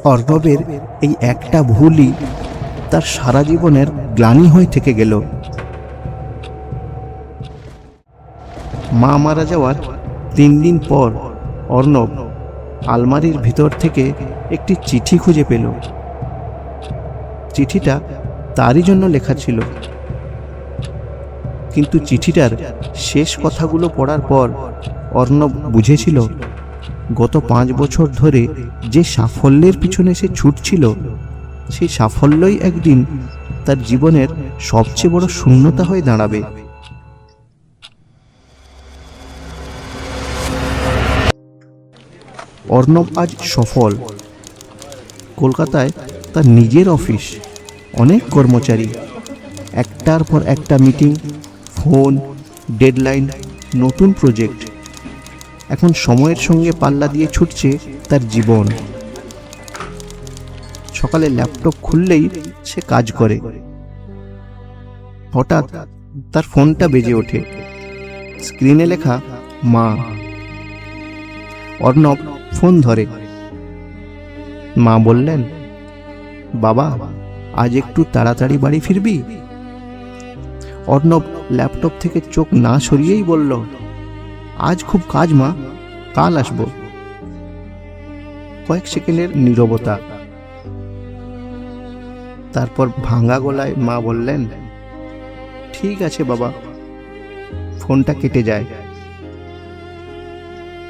অর্ণবের এই একটা ভুলই তার সারা জীবনের গ্লানি হয়ে থেকে গেল। মা মারা যাওয়ার 3 দিন পর অর্ণব আলমারির ভিতর থেকে একটি চিঠি খুঁজে পেল। চিঠিটা তারই জন্য লেখা ছিল, কিন্তু চিঠিটার শেষ কথাগুলো পড়ার পর অর্ণব বুঝেছিল গত 5 বছর ধরে যে সাফল্যের পিছনে সে ছুটছিল, সেই সাফল্যই একদিন তার জীবনের সবচেয়ে বড় শূন্যতা হয়ে দাঁড়াবে। অর্ণব আজ সফল। কলকাতায় তার নিজের অফিস, অনেক কর্মচারী, একটার পর একটা মিটিং, ফোন, ডেডলাইন, নতুন প্রজেক্ট। এখন সময়ের সঙ্গে পাল্লা দিয়ে ছুটছে তার জীবন। সকালে ল্যাপটপ খুললেই সে কাজ করে। হঠাৎ তার ফোনটা বেজে ওঠে। স্ক্রিনে লেখা মা। অর্ণব ফোন ধরে। মা বললেন, বাবা আজ একটু তাড়াতাড়ি বাড়ি ফিরবি? অর্ণব ল্যাপটপ থেকে চোখ না সরিয়েই বলল, আজ খুব কাজ মা, কাল আসবো। কয়েক সেকেন্ডের নীরবতা। তারপর ভাঙা গলায় মা বললেন, ঠিক আছে বাবা। ফোনটা কেটে যায়।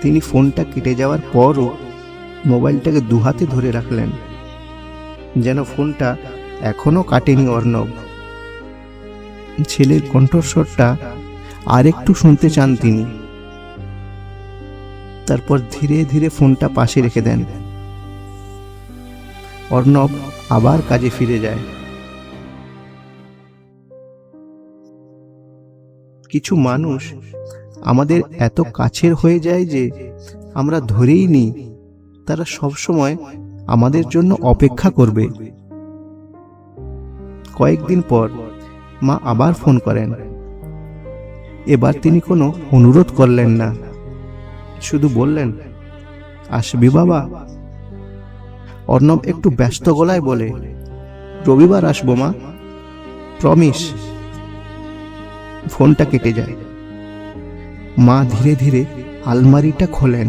তিনি ফোনটা কেটে যাওয়ার পরও মোবাইলটাকে দুহাতে ধরে রাখলেন, যেন ফোনটা এখনো কাটেনি অর্ণব। ছেলের কণ্ঠস্বরটা আরেকটু শুনতে চান তিনি। তারপর ধীরে ধীরে ফোনটা পাশে রেখে দেন। অর্ণব আবার কাজে ফিরে যায়। কিছু মানুষ আমাদের এত কাছের হয়ে যায় যে আমরা ধরেই নিই তারা সবসময় আমাদের জন্য অপেক্ষা করবে। কয়েকদিন পর মা আবার ফোন করেন। এবার তিনি কোনো অনুরোধ করলেন না, শুধু বললেন, আসবি বাবা? অর্ণব একটু ব্যস্ত গলায় বলে, রবিবার আসবো মা, প্রমিস। ফোনটা কেটে যায়। মা ধীরে ধীরে আলমারিটা খোলেন।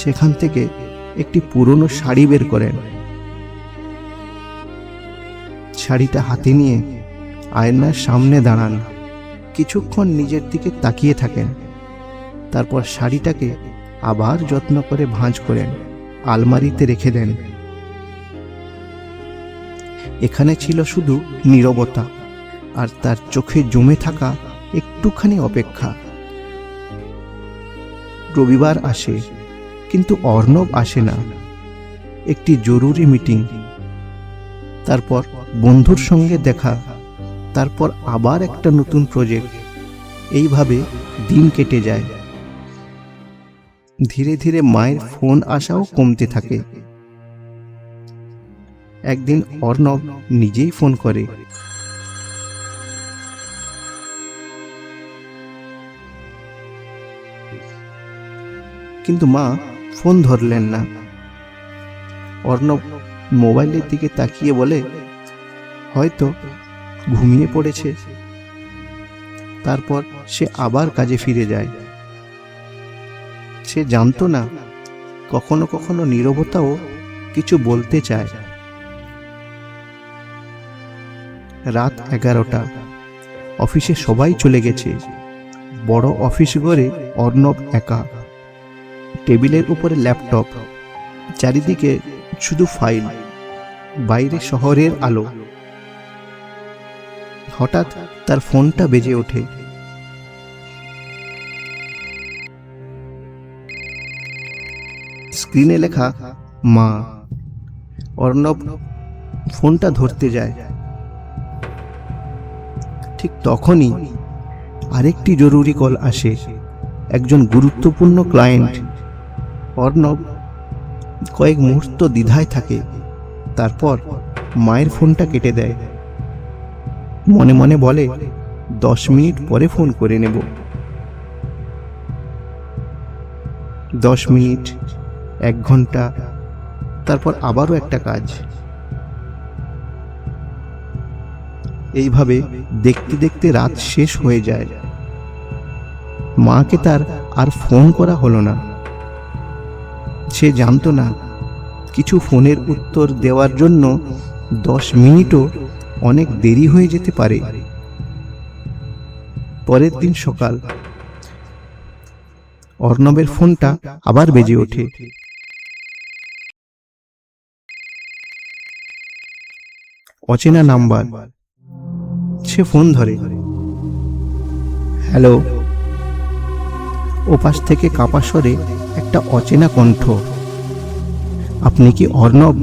সেখান থেকে একটি পুরনো শাড়ি বের করেন। শাড়িটা হাতে নিয়ে আয়নার সামনে দাঁড়ান। কিছুক্ষণ নিজের দিকে তাকিয়ে থাকেন। তারপর শাড়িটাকে আবার যত্ন করে ভাঁজ করেন, আলমারিতে রেখে দেন। এখানে ছিল শুধু নীরবতা আর তার চোখে জমে থাকা একটুখানি অপেক্ষা। রবিবার আসে, কিন্তু অর্ণব আসে না। একটি জরুরি মিটিং, তারপর বন্ধুর সঙ্গে দেখা, তারপর আবার একটা নতুন প্রজেক্ট। এইভাবে দিন কেটে যায়। ধীরে ধীরে মায়ের ফোন আসাও কমতে থাকে। একদিন অর্ণব নিজেই ফোন করে। কিন্তু মা ফোন ধরলেন না। অর্ণব মোবাইলের দিকে তাকিয়ে বলে, হয়তো ঘুমিয়ে পড়েছে। তারপর সে আবার কাজে ফিরে যায়। সে জানতো না, কখনো কখনো নীরবতাও কিছু বলতে চায়। রাত 11টা। অফিসে সবাই চলে গেছে। বড় অফিস ঘরে অর্ণব একা। টেবিলের উপরে ল্যাপটপ, চারিদিকে শুধু ফাইল, বাইরে শহরের আলো। হঠাৎ তার ফোনটা বেজে ওঠে। স্ক্রিনে লেখা মা। অর্ণব ফোনটা ধরতে যায়। ঠিক তখনই আরেকটি জরুরি কল আসে, একজন গুরুত্বপূর্ণ ক্লায়েন্ট। অর্ণব কয়েক মুহূর্ত দ্বিধায় থাকে। তারপর মায়ের ফোনটা কেটে দেয়। মনে মনে বলে, 10 মিনিট পরে ফোন করে নেব। 10 মিনিট, 1 ঘন্টা, তারপর আবারও একটা কাজ। এইভাবে দেখতে দেখতে রাত শেষ হয়ে যায়। মাকে তার আর ফোন করা হলো না। সে জানতো না কিছু ফোনের উত্তর দেওয়ার জন্য 10 মিনিটও অনেক দেরি হয়ে যেতে পারে। পরের দিন সকাল, অর্ণবের ফোনটা আবার বেজে ওঠে। অচেনা নাম্বার। সে ফোন ধরে। হ্যালো। ওপাশ থেকে কাঁপা স্বরে একটা অচেনা কণ্ঠ। আপনি কি অর্ণব?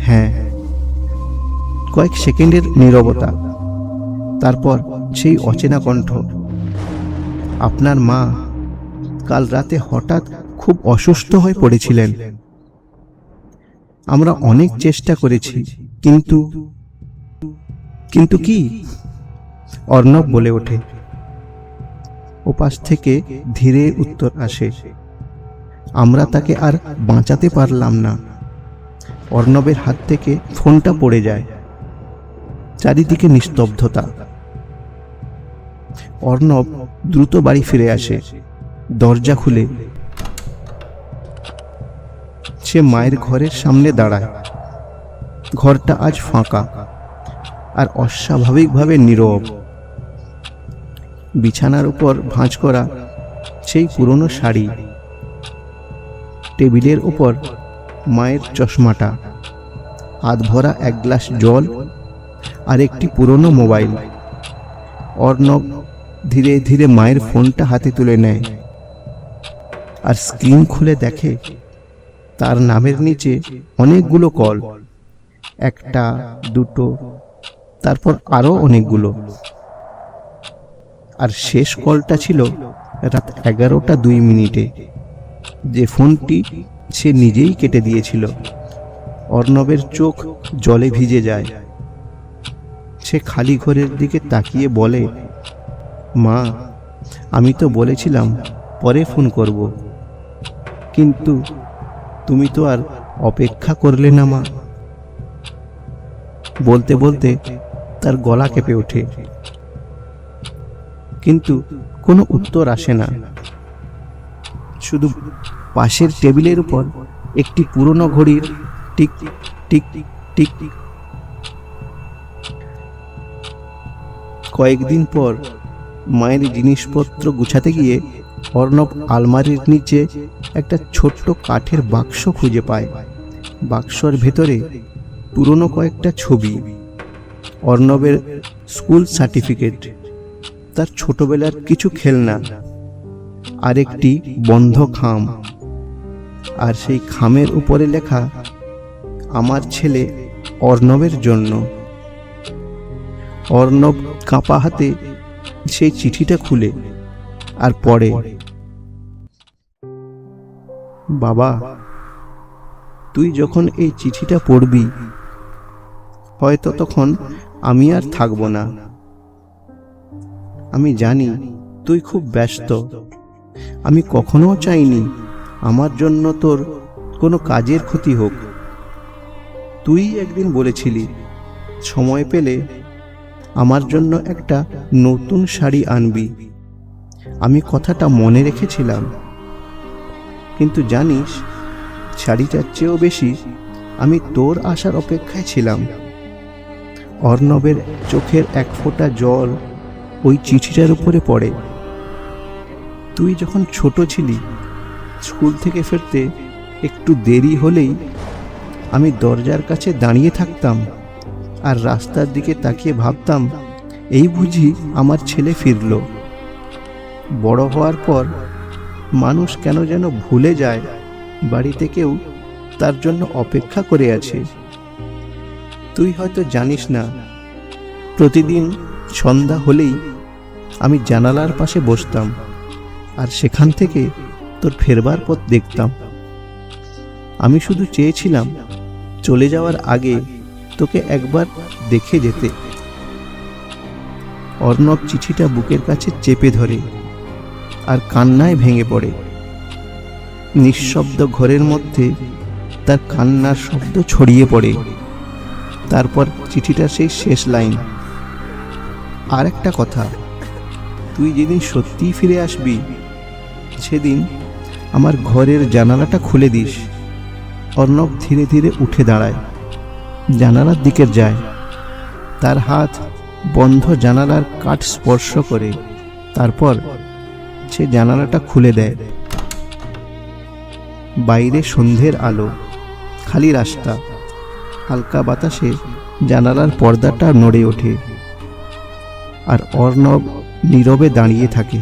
হ্যাঁ। কয়েক সেকেন্ডের নীরবতা, তারপর সেই অচেনা কণ্ঠ। আপনার মা কাল রাতে হঠাৎ খুব অসুস্থ হয়ে পড়েছিলেন। আমরা অনেক চেষ্টা করেছি, কিন্তু কি? অর্ণব বলে ওঠে। ওপাশ থেকে ধীরে উত্তর আসে, আমরা তাকে আর বাঁচাতে পারলাম না। অর্ণবের হাত থেকে ফোনটা পড়ে যায়। চারিদিকে নিস্তব্ধতা। অর্ণব দ্রুত বাড়ি ফিরে আসে। দরজা খুলে সে মায়ের ঘরের সামনে দাঁড়ায়। ঘরটা আজ ফাঁকা আর অস্বাভাবিকভাবে নীরব। বিছানার উপর ভাঁজ করা সেই পুরনো শাড়ি, টেবিলের উপর মায়ের চশমাটা, হাত ভরা 1 গ্লাস জল আর একটি পুরনো মোবাইল। অর্ণব ধীরে ধীরে মায়ের ফোনটা হাতে তুলে নেয় আর স্ক্রিন খুলে দেখে তার নামের নিচে অনেকগুলো কল। 1টা, 2টো, তারপর আরো অনেকগুলো। আর শেষ কলটা ছিল রাত 11টা 2 মিনিটে, যে ফোনটি সে নিজেই কেটে দিয়েছিল। অর্ণবের চোখ জলে ভিজে যায়। সে খালি ঘরের দিকে তাকিয়ে বলে, মা, আমি তো বলেছিলাম পরে ফোন করব, কিন্তু তুমি তো আর অপেক্ষা করলে না মা। বলতে বলতে তার গলা কেঁপে ওঠে, কিন্তু কোনো উত্তর আসে না। শুধু পাশের টেবিলের উপর একটি পুরনো ঘড়ির টিক টিক টিক। কয়েকদিন পর মায়ের জিনিসপত্র গুছাতে গিয়ে অর্ণব আলমারির নিচে একটা ছোট্ট কাঠের বাক্স খুঁজে পায়। বাক্সর ভেতরে পুরনো কয়েকটা ছবি, অর্ণবের স্কুল সার্টিফিকেট, তার ছোটবেলার কিছু খেলনা, আর একটি বন্ধ খাম। আর সেই খামের উপরে লেখা, আমার ছেলে অর্ণবের জন্য। অর্ণব কাঁপা হাতে সেই চিঠিটা খুলে আর পড়ে, বাবা, তুই যখন এই চিঠিটা পড়বি হয়তো তখন আমি আর থাকবো না। আমি জানি তুই খুব ব্যস্ত। আমি কখনো চাইনি আমার জন্য তোর কোনো কাজের ক্ষতি হোক। তুই একদিন বলেছিলি সময় পেলে আমার জন্য একটা নতুন শাড়ি আনবি। আমি কথাটা মনে রেখেছিলাম, কিন্তু জানিস, শাড়িটার চেয়েও বেশি আমি তোর আসার অপেক্ষায় ছিলাম। অর্ণবের চোখের 1 ফোঁটা জল ওই চিঠিটার উপরে পড়ে। তুই যখন ছোট ছিলি, স্কুল থেকে ফিরতে একটু দেরি হলেই আমি দরজার কাছে দাঁড়িয়ে থাকতাম আর রাস্তার দিকে তাকিয়ে ভাবতাম, এই বুঝি আমার ছেলে ফিরল। বড় হওয়ার পর মানুষ কেন যেন ভুলে যায় বাড়িতে কেউ তার জন্য অপেক্ষা করে আছে। তুই হয়তো জানিস না, প্রতিদিন সন্ধ্যা হলেই আমি জানালার পাশে বসতাম আর সেখান থেকে তোর ফেরবার পথ দেখতাম। আমি শুধু চেয়েছিলাম চলে যাওয়ার আগে তোকে একবার দেখে যেতে। অর্ণব চিঠিটা বুকের কাছে চেপে ধরে আর কান্নায় ভেঙে পড়ে। নিঃশব্দ ঘরের মধ্যে তার কান্নার শব্দ ছড়িয়ে পড়ে। তারপর চিঠিটা সেই শেষ লাইন, আর একটা কথা, তুই যেদিন সত্যিই ফিরে আসবি সেদিন আমার ঘরের জানালাটা খুলে দিস। অর্ণব ধীরে ধীরে উঠে দাঁড়ায়, জানালার দিকে যায়। তার হাত বন্ধ জানালার কাঠ স্পর্শ করে। তারপর সে জানালাটা খুলে দেয়। বাইরে সন্ধ্যের আলো, খালি রাস্তা, হালকা বাতাসে জানালার পর্দাটা নড়ে ওঠে। আর অর্ণব নীরবে দাঁড়িয়ে থাকে।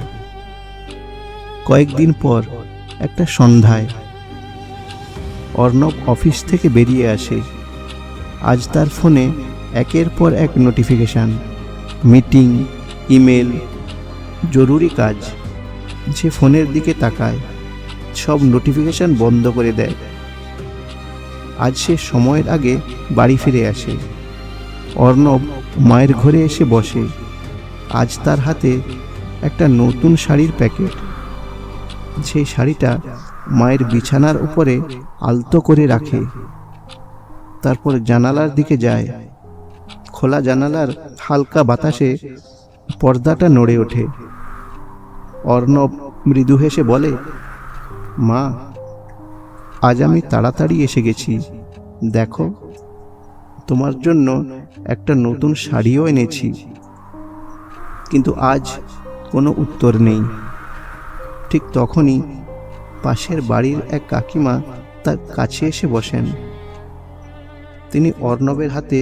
কয়েকদিন পর একটা সন্ধ্যায় অর্ণব অফিস থেকে বেরিয়ে আসে। আজ তার ফোনে একের পর এক নোটিফিকেশান, মিটিং, ইমেল, জরুরি কাজ। সে ফোনের দিকে তাকায়, সব নোটিফিকেশান বন্ধ করে দেয়। আজ সে সময়ের আগে বাড়ি ফিরে আসে। অর্ণব মায়ের ঘরে এসে বসে। আজ তার হাতে একটা নতুন শাড়ির প্যাকেট। সেই শাড়িটা মায়ের বিছানার উপরে আলতো করে রাখে। তারপর জানালার দিকে যায়। খোলা জানালার হালকা বাতাসে পর্দাটা নড়ে ওঠে। অর্ণব মৃদু হেসে বলে, মা, আজ আমি তাড়াতাড়ি এসে গেছি। দেখো, তোমার জন্য একটা নতুন শাড়িও এনেছি। কিন্তু আজ কোনো উত্তর নেই। ঠিক তখনই পাশের বাড়ির এক কাকিমা তার কাছে এসে বসেন। তিনি অর্ণবের হাতে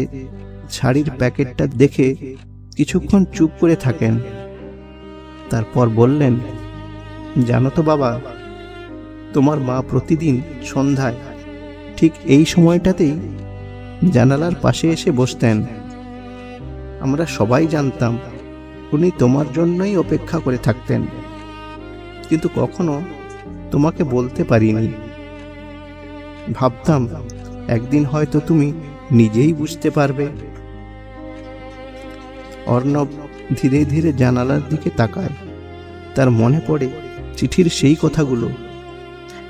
শাড়ির প্যাকেটটা দেখে কিছুক্ষণ চুপ করে থাকেন। তারপর বললেন, জানো তো বাবা, তোমার মা প্রতিদিন সন্ধ্যায় ঠিক এই সময়টাতেই জানালার পাশে এসে বসতেন। আমরা সবাই জানতাম উনি তোমার জন্যই অপেক্ষা করে থাকতেন, কিন্তু কখনো তোমাকে বলতে পারিনি। ভাবতাম একদিন হয়তো তুমি নিজেই বুঝতে পারবে। অর্ণব ধীরে ধীরে জানালার দিকে তাকায়। তার মনে পড়ে চিঠির সেই কথাগুলো।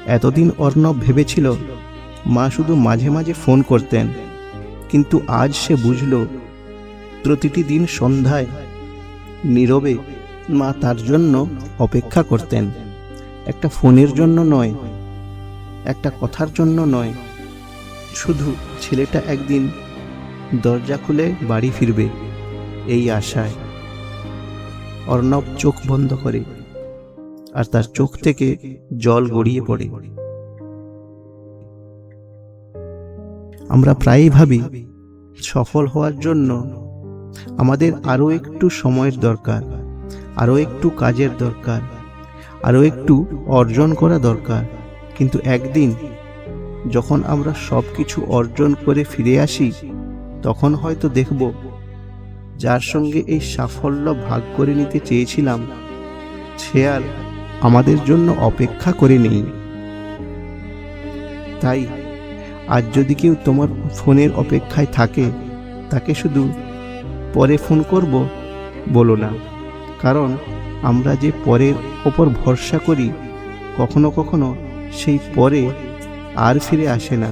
এতদিন অর্ণব ভেবেছিল মা শুধু মাঝে মাঝে ফোন করতেন, কিন্তু আজ সে বুঝল প্রতিটি দিন সন্ধ্যায় নীরবে মা তার জন্য অপেক্ষা করতেন। একটা ফোনের জন্য নয়, একটা কথার জন্য নয়, শুধু ছেলেটা একদিন দরজা খুলে বাড়ি ফিরবে এই আশায়। অর্ণব চোখ বন্ধ করে, আর তার চোখ থেকে জল গড়িয়ে পড়ে। আমরা প্রায়ই ভাবি সফল হওয়ার জন্য আমাদের আরো একটু সময়ের দরকার, আরো একটু কাজের দরকার, আরো একটু অর্জন করা দরকার। কিন্তু একদিন যখন আমরা সব কিছু অর্জন করে ফিরে আসি, তখন হয়তো দেখব যার সঙ্গে এই সাফল্য ভাগ করে নিতে চেয়েছিলাম সে আর আমাদের জন্য অপেক্ষা করে নেই। তাই আজ যদি কেউ তোমার ফোনের অপেক্ষায় থাকে, তাকে শুধু পরে ফোন করব বলো না। কারণ আমরা যে পরের ওপর ভরসা করি, কখনো কখনো সেই পরে আর ফিরে আসে না।